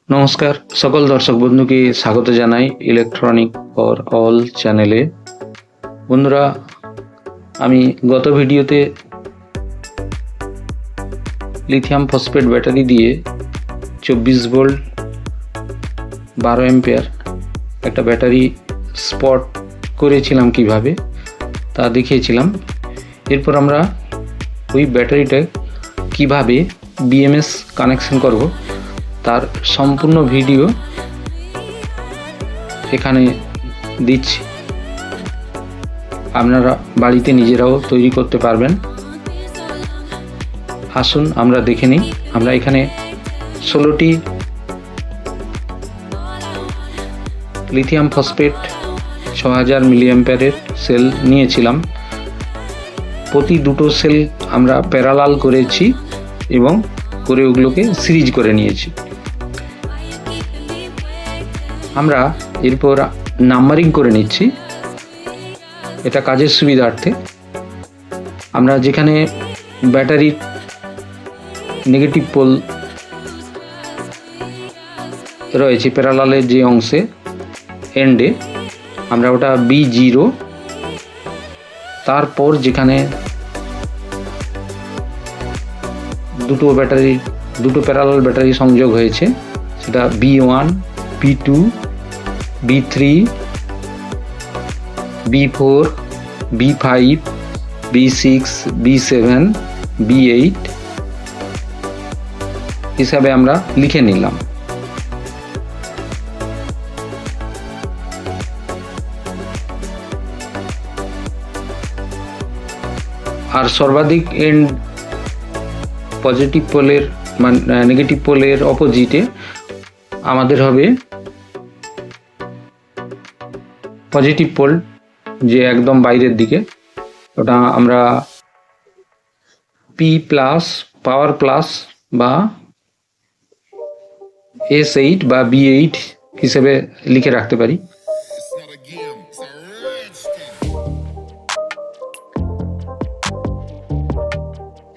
নমস্কার সকল দর্শক বন্ধুকে স্বাগত জানাই ইলেকট্রনিক ফর অল চ্যানেলে। বন্ধুরা, আমি গত ভিডিওতে লিথিয়াম ফসফেট ব্যাটারি দিয়ে 24 ভোল্ট 12 অ্যাম্পিয়ার একটা ব্যাটারি স্পট করেছিলাম কিভাবে তা দেখিয়েছিলাম। এরপর আমরা ওই ব্যাটারিটা কিভাবে বিএমএস কানেকশন করব তার সম্পূর্ণ ভিডিও এখানে দিচ্ছি। আপনারা বাড়িতে নিজেরাও তৈরি করতে পারবেন। আসুন আমরা দেখে নিই। আমরা এখানে 16টি লিথিয়াম ফসফেট 6000 মিলিঅ্যাম্পিয়ারের সেল নিয়েছিলাম। প্রতি দুটো সেল আমরা প্যারালাল করেছি এবং করে ওগুলোকে সিরিজ করে নিয়েছি। আমরা এরপর নাম্বারিং করে নিচ্ছি, এটা কাজের সুবিধার্থে। আমরা যেখানে ব্যাটারির নেগেটিভ পোল রয়েছে প্যারালালের যে অংশে এন্ডে, আমরা ওটা B0, তারপর যেখানে দুটো প্যারালাল ব্যাটারি সংযোগ হয়েছে সেটা B1, B2, B3, B4, B5, B6, B7, B8 হিসাবে আমরা লিখে নিলাম। আর সর্বাধিক এন্ড পজিটিভ পোলের নেগেটিভ পোলের অপোজিটে আমাদের হবে পজিটিভ পোল, যে একদম বাইরের দিকে, ওটা আমরা P+ পাওয়ার প্লাস বা S8 বা B8 হিসেবে লিখে রাখতে পারি।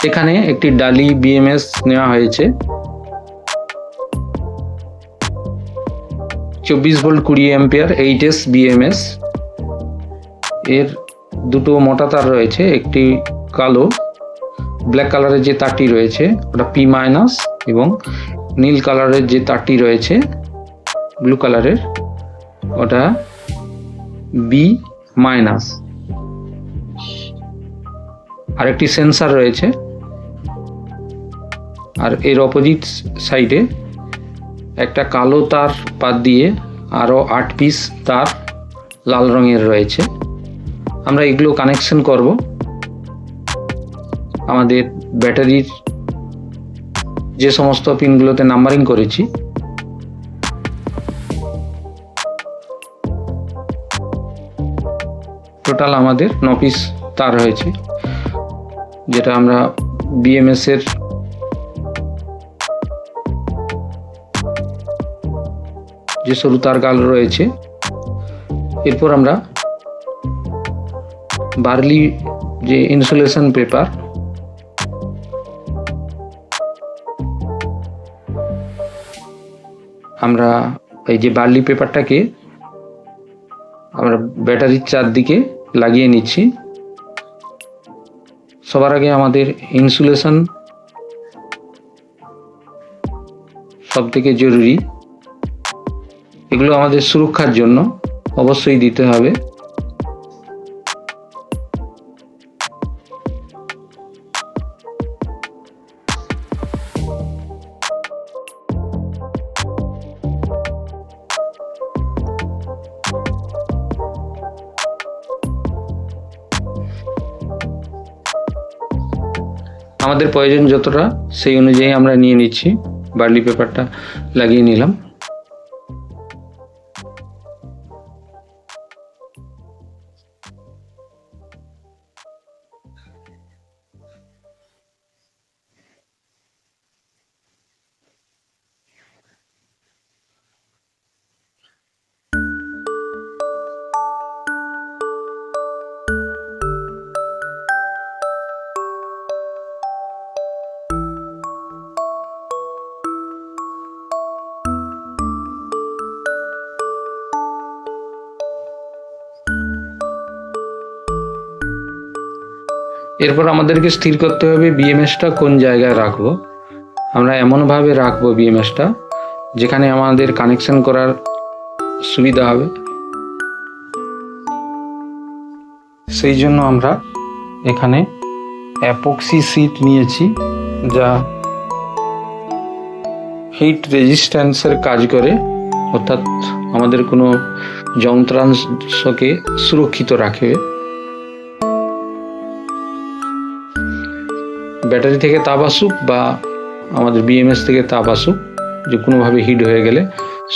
এখানে একটি ডালি বিএমএস নেওয়া হয়েছে 24 ভোল্ট 20 অ্যাম্পিয়ার 8S বিএমএস। এর দুটো মোটা তার রয়েছে, একটি কালো ব্ল্যাক কালারের যে তারটি রয়েছে ওটা P- এবং নীল কালারের যে তারটি রয়েছে ব্লু কালারের ওটা B-। আরেকটি সেন্সার রয়েছে, আর এর অপোজিট সাইডে একটা কালো তার বাদ দিয়ে আরও 8 পিস তার লাল রঙের রয়েছে। আমরা এগুলো কানেকশন করব আমাদের ব্যাটারির যে সমস্ত পিনগুলোতে নাম্বারিং করেছি। টোটাল আমাদের 9 পিস তার হয়েছে, যেটা আমরা বিএমএস এর যে সরু তার গাল রয়েছে। এরপর আমরা বার্লি যে ইনসুলেশন পেপার, আমরা এই যে বার্লি পেপারটাকে আমরা ব্যাটারির চারদিকে লাগিয়ে নিচ্ছি। সবার আগে আমাদের ইনসুলেশন সব থেকে জরুরি, এগুলো আমাদের সুরক্ষার জন্য অবশ্যই দিতে হবে। আমাদের প্রয়োজন যতটা সেই অনুযায়ী আমরা নিয়ে নিচ্ছি, বার্লি পেপারটা লাগিয়ে নিলাম। এরপর আমাদেরকে স্থির করতে হবে বিএমএসটা কোন জায়গায় রাখবো। আমরা এমনভাবে রাখবো বিএমএসটা যেখানে আমাদের কানেকশন করার সুবিধা হবে। সেই জন্য আমরা এখানে অ্যাপক্সি শীট নিয়েছি, যা হিট রেজিস্ট্যান্সের কাজ করে, অর্থাৎ আমাদের কোনো যন্ত্রাংশকে সুরক্ষিত রাখে। ব্যাটারি থেকে তাপ আসুক বা আমাদের বিএমএস থেকে তাপ আসুক, যে কোনোভাবে হিট হয়ে গেলে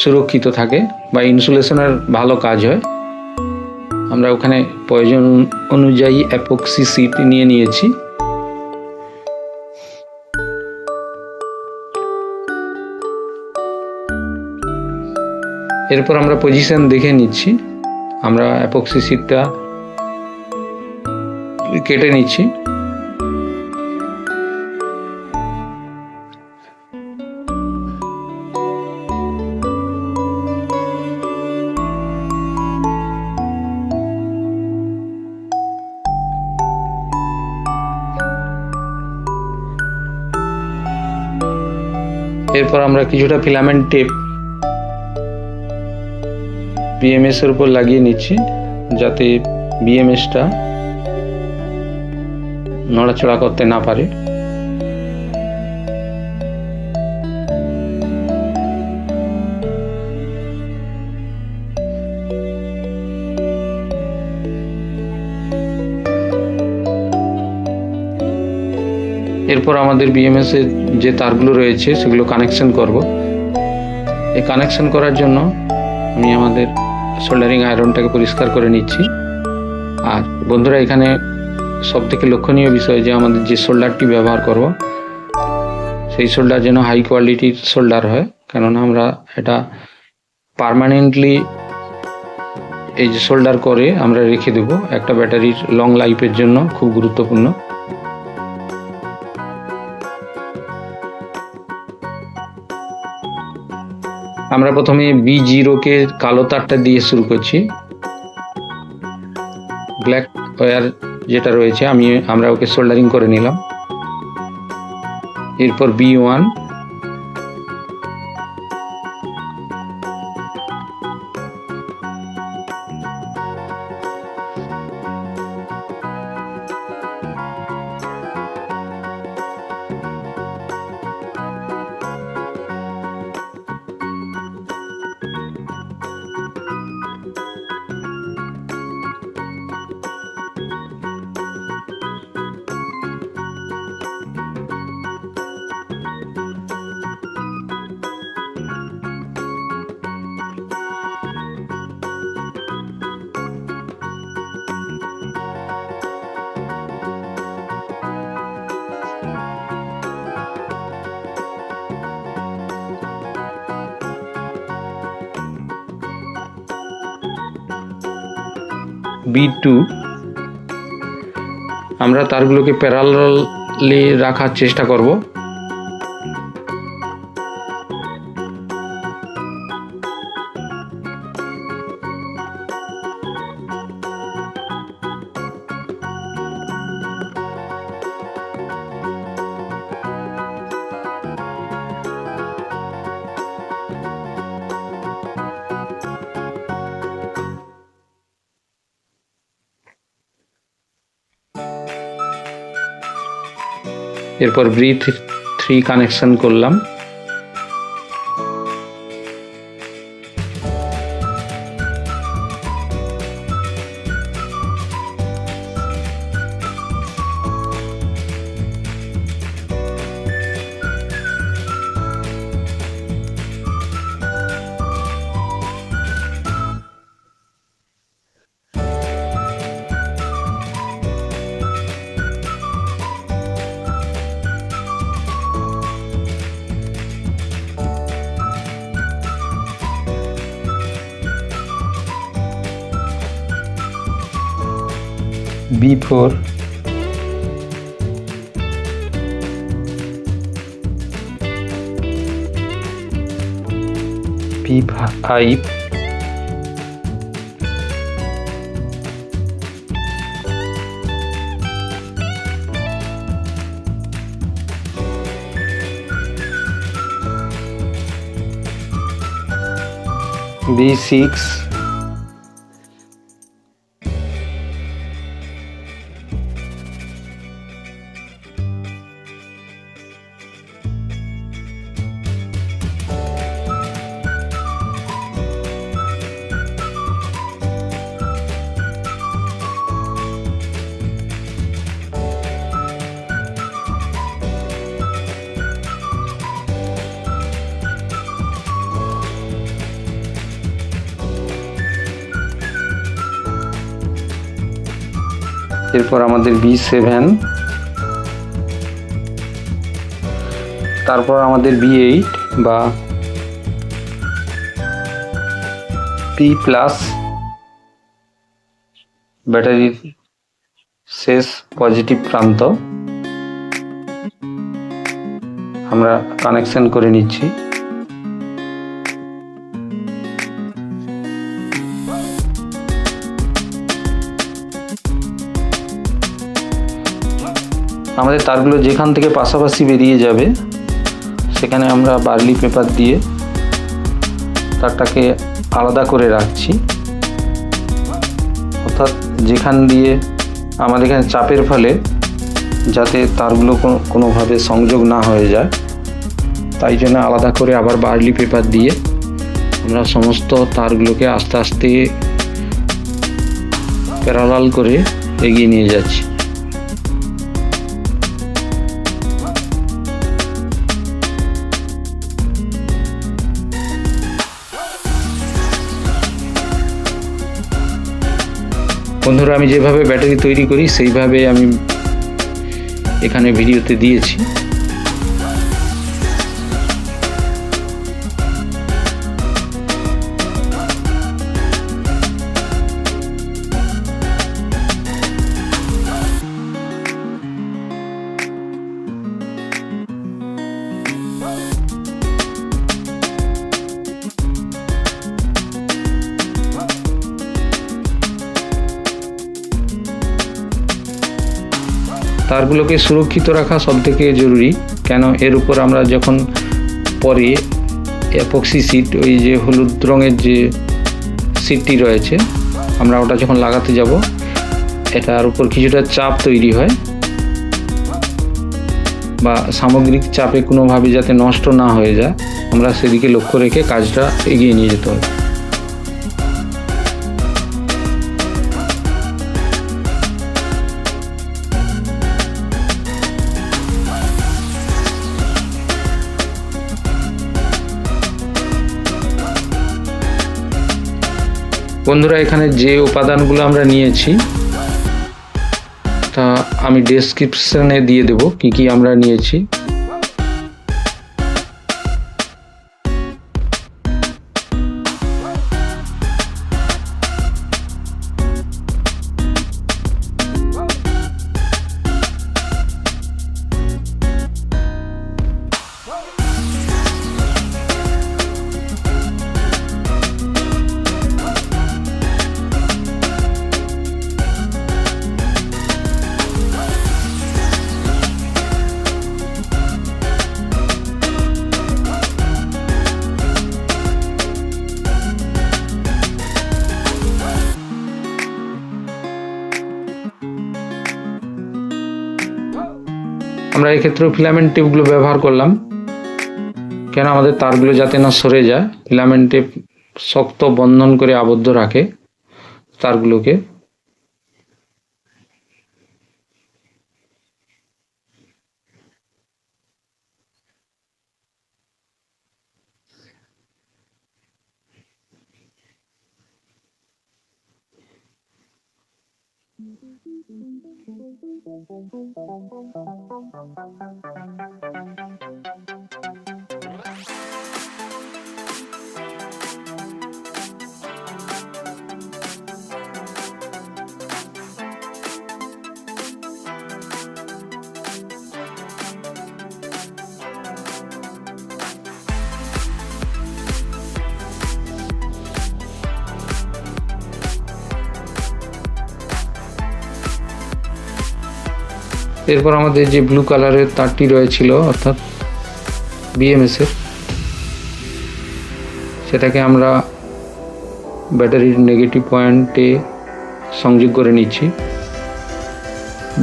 সুরক্ষিত থাকে বা ইনসুলেশনের ভালো কাজ হয়। আমরা ওখানে প্রয়োজন অনুযায়ী অ্যাপক্সি শীট নিয়েছি। এরপর আমরা পজিশন দেখে নিচ্ছি। আমরা অ্যাপক্সি শীটটা কেটে নিচ্ছি। এরপর আমরা কিছুটা ফিলামেন্ট টেপ বিএমএস এর উপর লাগিয়ে নিচ্ছি, যাতে বিএমএসটা নড়াচড়া করতে না পারে। এরপর আমাদের বিএমএস এর যে তারগুলো রয়েছে সেগুলো কানেকশন করব। এই কানেকশন করার জন্য আমি আমাদের সোল্ডারিং আয়রনটাকে পরিষ্কার করে নিচ্ছি। আর বন্ধুরা, এখানে সবথেকে লক্ষণীয় বিষয় যে আমাদের যে সোল্ডারটি ব্যবহার করব সেই সোল্ডার যেন হাই কোয়ালিটির সোল্ডার হয়, কেননা আমরা এটা পার্মানেন্টলি এই যে সোল্ডার করে আমরা রেখে দেব, একটা ব্যাটারির লং লাইফের জন্য খুব গুরুত্বপূর্ণ। আমরা প্রথমে B0-কে কালো তারটা দিয়ে শুরু করছি। ব্ল্যাক ওয়্যার যেটা রয়েছে আমরা ওকে সোল্ডারিং করে নিলাম। এরপর B1, B2 আমরা তারগুলোকে প্যারালালি রাখার চেষ্টা করব। এরপর B3 কানেকশন করলাম। B4, B5, B6, এরপর আমাদের B7, তারপর আমাদের B8 বা P+ ব্যাটারির শেষ পজিটিভ প্রান্ত আমরা কানেকশন করে নিচ্ছি। আমাদের তারগুলো যেখান থেকে পাশাপাশি বেরিয়ে যাবে সেখানে আমরা বার্লি পেপার দিয়ে তারটাকে আলাদা করে রাখছি, অর্থাৎ যেখান দিয়ে আমাদের এখানে চাপের ফলে যাতে তারগুলো কোনোভাবে সংযোগ না হয়ে যায়, তাই জন্য আলাদা করে আবার বার্লি পেপার দিয়ে আমরা সমস্ত তারগুলোকে আস্তে আস্তে প্যারালাল করে এগিয়ে নিয়ে যাচ্ছি। বন্ধুরা, আমি যেভাবে ব্যাটারি তৈরি করি সেইভাবে আমি এখানে ভিডিওতে দিয়েছি। তারগুলোকে সুরক্ষিত রাখা সবথেকে জরুরি, কেন এর উপর আমরা যখন পরে এপক্সি সিট, ওই যে হলুদ রঙের যে সিটটি রয়েছে, আমরা ওটা যখন লাগাতে যাব এটার উপর কিছুটা চাপ তৈরি হয়, বা সামগ্রিক চাপে কোনোভাবে যাতে নষ্ট না হয়ে যায় আমরা সেদিকে লক্ষ্য রেখে কাজটা এগিয়ে নিয়ে যেতে হবে। বন্ধুরা, এখানে যে উপাদানগুলো আমরা নিয়েছি তা আমি ডেসক্রিপশনে দিয়ে দেব কি কি আমরা নিয়েছি। আমরা এক্ষেত্রে ফিলামেন্ট টেপগুলো ব্যবহার করলাম, কেন আমাদের তারগুলো যাতে না সরে যায়। ফিলামেন্ট টেপ শক্ত বন্ধন করে আবদ্ধ রাখে তারগুলোকে। এরপর আমাদের যে ব্লু কালারের তারটি রয়েছিল অর্থাৎ বিএমএস এর, সেটাকে আমরা ব্যাটারির নেগেটিভ পয়েন্টে সংযোগ করে নিচ্ছি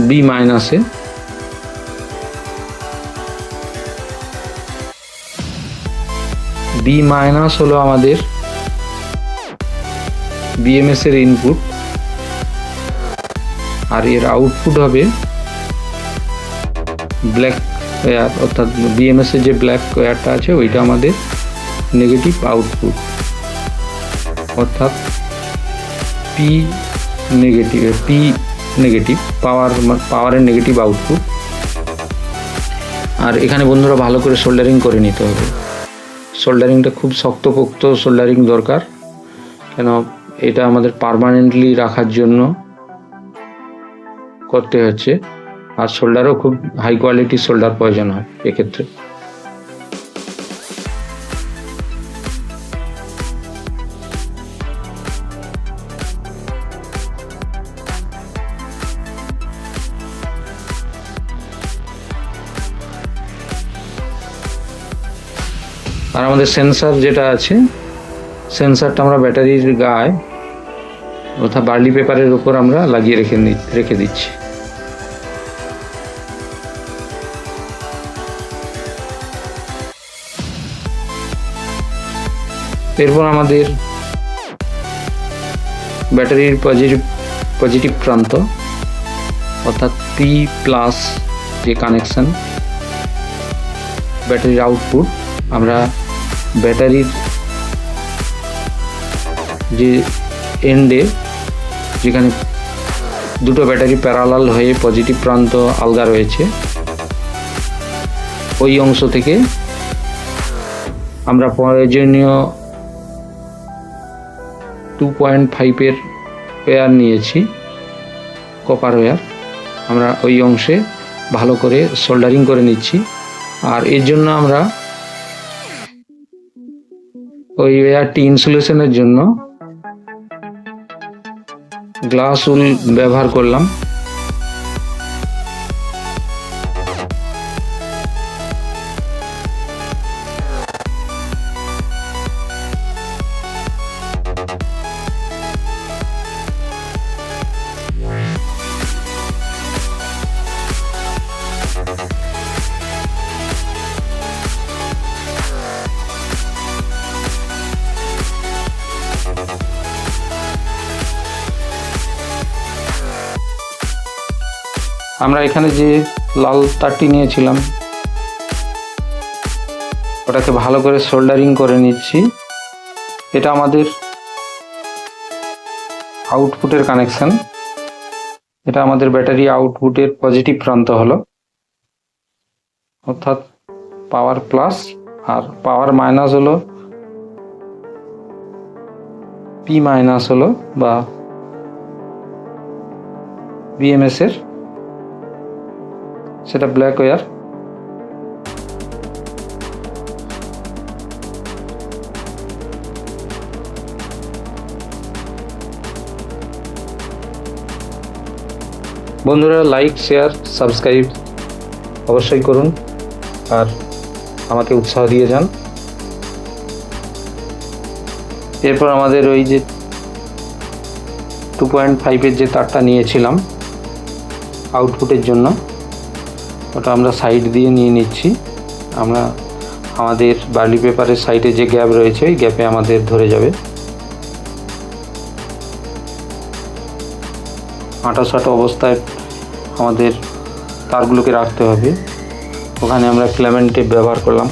বি মাইনাসে। বি মাইনাস হলো আমাদের বিএমএস এর ইনপুট, আর এর আউটপুট হবে ব্ল্যাক ওয়্যার, অর্থাৎ বিএমএস এর যে ব্ল্যাক ওয়্যারটা আছে ওইটা আমাদের নেগেটিভ আউটপুট, অর্থাৎ পি নেগেটিভ পাওয়ারের নেগেটিভ আউটপুট। আর এখানে বন্ধুরা ভালো করে সোল্ডারিং করে নিতে হবে। সোল্ডারিংটা খুব শক্তপোক্ত সোল্ডারিং দরকার, কেন এটা আমাদের পার্মানেন্টলি রাখার জন্য করতে হচ্ছে। আর সোল্ডারও খুব হাই কোয়ালিটির সোল্ডার প্রয়োজন হয় এক্ষেত্রে। আর আমাদের সেন্সার যেটা আছে, সেন্সারটা আমরা ব্যাটারির গায়ে অর্থাৎ বার্লি পেপারের উপর আমরা লাগিয়ে রেখে দিচ্ছি। এরপর আমাদের ব্যাটারির পজিটিভ প্রান্ত অর্থাৎ পি প্লাস যে কানেকশন, ব্যাটারির আউটপুট আমরা ব্যাটারির যে এন্ডে, যেখানে দুটো ব্যাটারি প্যারালাল হয়ে পজিটিভ প্রান্ত আলগা রয়েছে, ওই অংশ থেকে আমরা প্রয়োজনীয় 2.5 ওয়্যার নিয়েছি, কপার ওয়্যার। আমরা ওই অংশে ভালো করে সোল্ডারিং করে নিচ্ছি। আর এর জন্য আমরা ওই ওয়্যারটি ইনসুলেশনের জন্য গ্লাস উল ব্যবহার করলাম। আমরা এখানে যে লাল তারটি নিয়েছিলাম ওটাকে ভালো করে সোল্ডারিং করে নিচ্ছি। এটা আমাদের আউটপুটের কানেকশন, এটা আমাদের ব্যাটারি আউটপুটের পজিটিভ প্রান্ত হলো, অর্থাৎ পাওয়ার প্লাস, আর পাওয়ার মাইনাস হলো পি মাইনাস হলো বা বিএমএস এর, সেটা ব্ল্যাক ওয়্যার। বন্ধুরা লাইক, শেয়ার, সাবস্ক্রাইব অবশ্যই করুন আর আমাকে উৎসাহ দিয়ে যান। এরপর আমাদের ওই যে 2.5 যে তারটা নিয়েছিলাম আউটপুটের জন্য, ওটা আমরা সাইড দিয়ে নিয়ে নিচ্ছি। আমরা আমাদের বার্লি পেপারের সাইডে যে গ্যাপ রয়েছে ওই গ্যাপে আমাদের ধরে যাবে। আঁটাসাঁটা অবস্থায় আমাদের তারগুলোকে রাখতে হবে। ওখানে আমরা ক্লেমেন্ট টেপ ব্যবহার করলাম।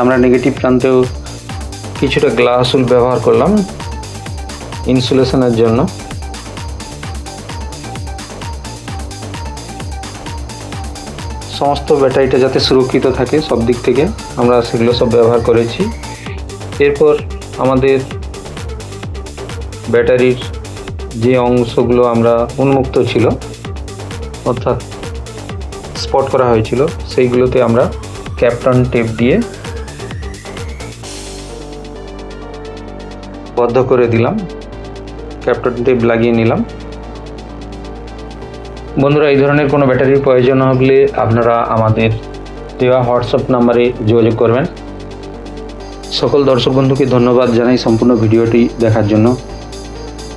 আমরা নেগেটিভ প্রান্তেও কিছুটা গ্লাস উল ব্যবহার করলাম ইনসুলেশনের জন্য। সমস্ত ব্যাটারিটা যাতে সুরক্ষিত থাকে সব দিক থেকে আমরা সেগুলো সব ব্যবহার করেছি। এরপর আমাদের ব্যাটারির যে অংশগুলো আমরা উন্মুক্ত ছিল অর্থাৎ স্পট করা হয়েছিল সেইগুলোতে আমরা ক্যাপটন টেপ দিয়ে বদ্ধ করে দিলাম, ক্যাপটন টেপ লাগিয়ে নিলাম। বন্ধুরা, এই ধরনের কোনো ব্যাটারির প্রয়োজন হলে আপনারা আমাদের দেওয়া হোয়াটসঅ্যাপ নাম্বারে যোগাযোগ করবেন। সকল দর্শক বন্ধুকে ধন্যবাদ জানাই সম্পূর্ণ ভিডিওটি দেখার জন্য।